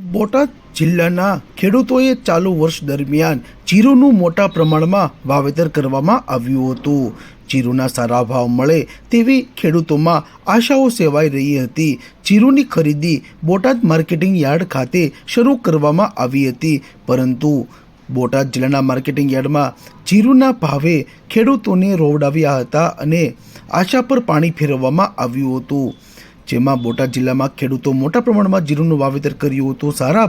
બોટાદ જિલ્લાના ખેડૂતોએ ચાલુ વર્ષ દરમિયાન જીરુનું મોટા પ્રમાણમાં વાવેતર કરવામાં આવ્યું હતું. જીરુના સારા ભાવ મળે તેવી ખેડૂતોમાં આશાઓ સેવાઈ રહી હતી. જીરુની ખરીદી બોટાદ માર્કેટિંગ યાર્ડ ખાતે શરૂ કરવામાં આવી હતી, પરંતુ બોટાદ જિલ્લાના માર્કેટિંગ યાર્ડમાં જીરુના ભાવે ખેડૂતોને રોવડાવ્યા હતા અને આશા પર પાણી ફેરવવામાં આવ્યું હતું, જેમાં બોટાદ જિલ્લામાં ખેડૂતો મોટા પ્રમાણમાં જીરુનું વાવેતર કર્યું હતું. સારા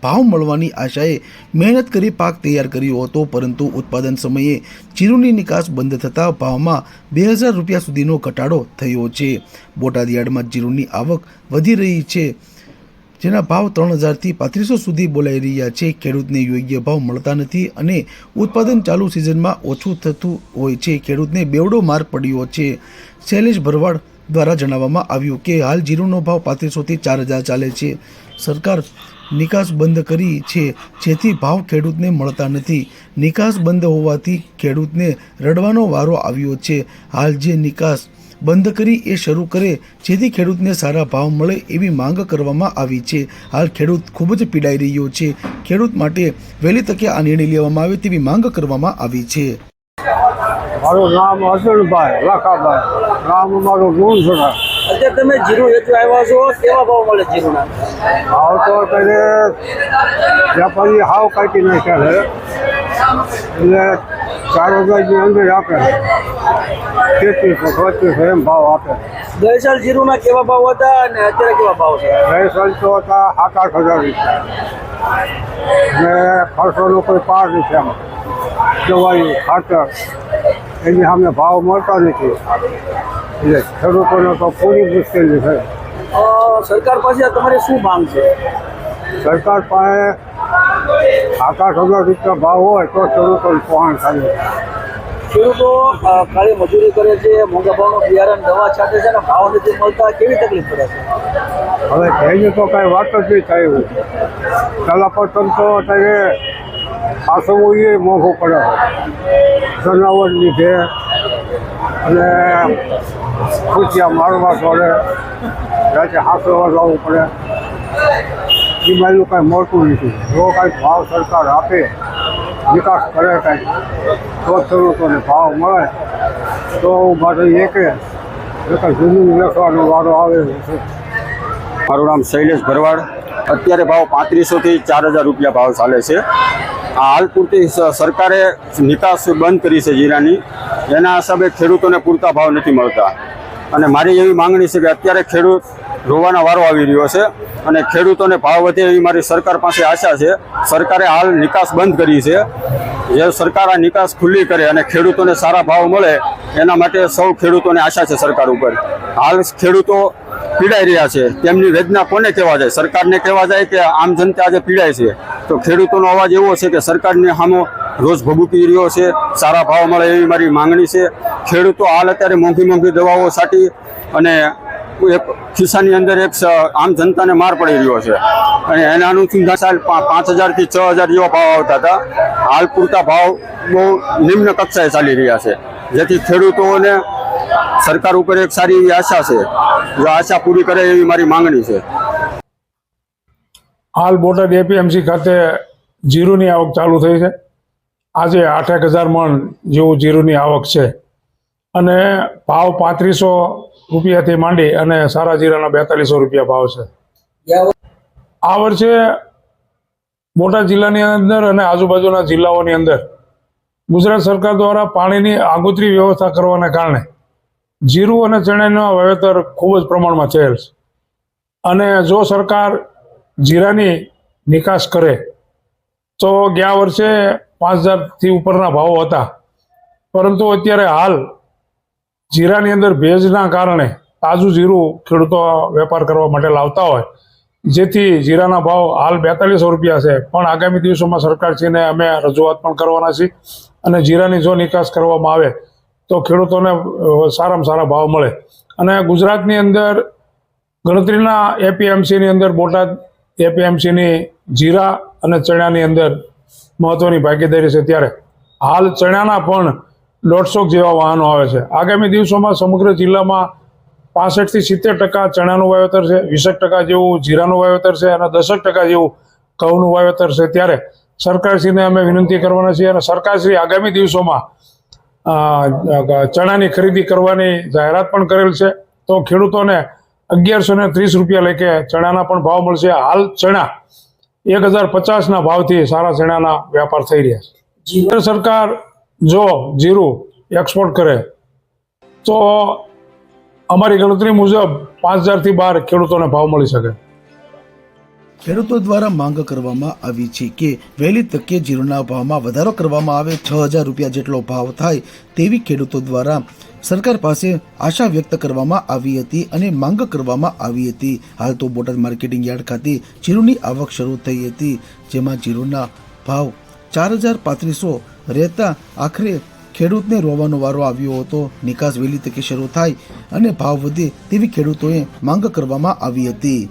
ભાવ મળવાની આશાએ મહેનત કરી પાક તૈયાર કર્યો હતો, પરંતુ ઉત્પાદન સમયે જીરુની નિકાસ બંધ થતાં ભાવમાં 2000 રૂપિયા સુધીનો ઘટાડો થયો છે. બોટાદ યાર્ડમાં જીરુની આવક વધી રહી છે, જેના ભાવ 3000 થી 3500 સુધી બોલાઈ રહ્યા છે. ખેડૂતને યોગ્ય ભાવ મળતા નથી અને ઉત્પાદન ચાલુ સિઝનમાં ઓછું થતું હોય છે. ખેડૂતને બેવડો માર પડ્યો છે. શૈલેષ ભરવાડ દ્વારા જણાવવામાં આવ્યું કે હાલ જીરુનો ભાવ 3500 થી 4000 ચાલે છે. સરકાર નિકાસ બંધ કરી છે, જેથી ભાવ ખેડૂતને મળતા નથી. નિકાસ બંધ હોવાથી ખેડૂતને રડવાનો વારો આવ્યો છે. હાલ જે નિકાસ બંધ કરી એ શરૂ કરે, જેથી ખેડૂતને સારા ભાવ મળે એવી માંગ કરવામાં આવી છે. હાલ ખેડૂત ખૂબ જ પીડાઈ રહ્યો છે. ખેડૂત માટે વહેલી તકે આ નિર્ણય લેવામાં આવે તેવી માંગ કરવામાં આવી છે. મારું નામ અર્જુનભાઈ લાખાભાઈ, નામ અમારું ગુણસરા. અત્યારે તમે જીરું વેચવા આવ્યા છો, કેવા ભાવ મળે જીરુના? ભાવ તો અત્યારે વેપારી હાવ કાઢી નાખ્યા છે, એટલે 4000ની અંદર આપે, 3300 3500 એમ ભાવ આપે. ગઈ સાલ જીરુના કેવા ભાવ હતા અને અત્યારે કેવા ભાવ છે? ગઈ સાલ તો હતા 7-8 હજાર રૂપિયા, અને ખર્ચોનો કોઈ પાર નથી. આમાં દવાઈ ખાતર એની સામે ભાવ મળતા નથી, એટલે ખેડૂતોને તો પૂરી મુશ્કેલી છે. સરકાર પાસે તમારી શું માંગ છે? સરકાર પાસે 7-8 હજાર રૂપિયા ભાવ હોય તો ખેડૂતોને પહોંચ થાય. ખેડૂતો કાળી મજૂરી કરે છે, મોંઘા ભાવનું બિયારણ દવા છાંટે છે અને ભાવ નથી મળતા, કેવી તકલીફ પડે છે? હવે તેની તો કાંઈ વાત જ નહીં થાય. પહેલાં પ્રથમ તો અત્યારે ખાસવું એ મોંઘું પડે છે, જનાવરની છે અને ખુશિયા મારવા પડે, રાતે હાંસવા જવું પડે, એ બાજુ કાંઈ મળતું નથી. જો કાંઈ ભાવ સરકાર આપે, વિકાસ કરે કાંઈ, તો ખેડૂતોને ભાવ મળે તો મારે એકે જમીન વેચવાનો વારો આવે છે. મારું નામ શૈલેષ ભરવાડ. અત્યારે ભાવ 3500 થી 4000 રૂપિયા ભાવ ચાલે છે. આ હાલ પૂરતી સરકારે નિકાસ બંધ કરી છે જીરાની, એના હિસાબે ખેડૂતોને પૂરતા ભાવ નથી મળતા, અને મારી એવી માંગણી છે કે અત્યારે ખેડૂત રોવાનો વારો આવી રહ્યો છે અને ખેડૂતોને ભાવ વધે એવી મારી સરકાર પાસે આશા છે. સરકારે હાલ નિકાસ બંધ કરી છે, જે સરકાર આ નિકાસ ખુલ્લી કરે અને ખેડૂતોને સારા ભાવ મળે એના માટે સૌ ખેડૂતોને આશા છે સરકાર ઉપર. હાલ ખેડૂતો પીડાઈ રહ્યા છે, તેમની વેદના કોને કહેવા જાય? સરકારને કહેવા જાય કે આમ જનતા આજે પીડાય છે? તો ખેડૂતોનો અવાજ એવો છે કે સરકારની સામે રોજ ભભૂકી રહ્યો છે, સારા ભાવ મળે એવી મારી માંગણી છે. ખેડૂતો હાલ અત્યારે મોંઘી દવાઓ છાંટી અને એક ખિસ્સાની અંદર એક આમ જનતાને માર પડી રહ્યો છે, અને એના અનુસંધાન 5000 થી 6000 જેવા ભાવ આવતા હતા. હાલ પૂરતા ભાવ બહુ નિમ્ન કક્ષાએ ચાલી રહ્યા છે, જેથી ખેડૂતોને સરકાર ઉપર એક સારી એવી આશા છે. જો આશા પૂરી કરે એવી મારી માંગણી છે. હાલ બોટાદ એપીએમસી ખાતે જીરુની આવક ચાલુ થઈ છે. આજે 8-1000 મણ જેવું જીરુની આવક છે, અને ભાવ 3500 રૂપિયાથી માંડી અને સારા જીરાના 4200 રૂપિયા ભાવ છે. આ વર્ષે બોટાદ જિલ્લાની અંદર અને આજુબાજુના જિલ્લાઓની અંદર ગુજરાત સરકાર દ્વારા પાણીની આગોતરી વ્યવસ્થા કરવાના કારણે જીરું અને ચણાના વાવેતર ખૂબ જ પ્રમાણમાં થયેલ છે, અને જો સરકાર જીરાની નિકાસ કરે તો ગયા વર્ષે 5000 થી ઉપરના ભાવો હતા, પરંતુ અત્યારે હાલ જીરાની અંદર ભેજના કારણે તાજું જીરું ખેડૂતો વેપાર કરવા માટે લાવતા હોય, જેથી જીરાના ભાવ હાલ 4200 રૂપિયા છે. પણ આગામી દિવસોમાં સરકારશ્રીને અમે રજૂઆત પણ કરવાના છીએ, અને જીરાની જો નિકાસ કરવામાં આવે તો ખેડૂતોને સારામાં સારા ભાવ મળે. અને ગુજરાતની અંદર ગણતરીના એપીએમસીની અંદર બોટાદ એપીએમસીની જીરા અને ચણાની અંદર મહત્વની ભાગીદારી છે, ત્યારે હાલ ચણાના પણ 150 જેવા વાહનો આવે છે. આગામી દિવસોમાં સમગ્ર જિલ્લામાં 65 થી 70% ચણાનું વાવેતર છે, 20% જેવું જીરાનું વાવેતર છે અને 10% જેવું ઘઉંનું વાવેતર છે. ત્યારે સરકારશ્રીને અમે વિનંતી કરવાના છીએ અને સરકારશ્રી આગામી દિવસોમાં ચણાની ખરીદી કરવાની જાહેરાત પણ કરેલ છે. તો ખેડૂતોને 1130 રૂપિયા લેખે ચણાના પણ ભાવ મળશે. હાલ ચણા 1050ના ભાવથી સારા ચણાના વ્યાપાર થઈ રહ્યા છે. કેન્દ્ર સરકાર જો જીરું એક્સપોર્ટ કરે તો અમારી ગણતરી મુજબ 5000 થી 12 ખેડૂતોને ભાવ મળી શકે. ખેડૂતો દ્વારા માંગ કરવામાં આવી છે કે વહેલી તકે જીરુના ભાવમાં વધારો કરવામાં આવે. 6000 રૂપિયા જેટલો ભાવ થાય તેવી ખેડૂતો દ્વારા સરકાર પાસે આશા વ્યક્ત કરવામાં આવી હતી અને માંગ કરવામાં આવી હતી. હાલ તો બોટાદ માર્કેટિંગ યાર્ડ ખાતે જીરુની આવક શરૂ થઈ હતી, જેમાં જીરુના ભાવ 4335 રહેતા આખરે ખેડૂતને રોવાનો વારો આવ્યો હતો. નિકાસ વહેલી તકે શરૂ થાય અને ભાવ વધે તેવી ખેડૂતોએ માંગ કરવામાં આવી હતી.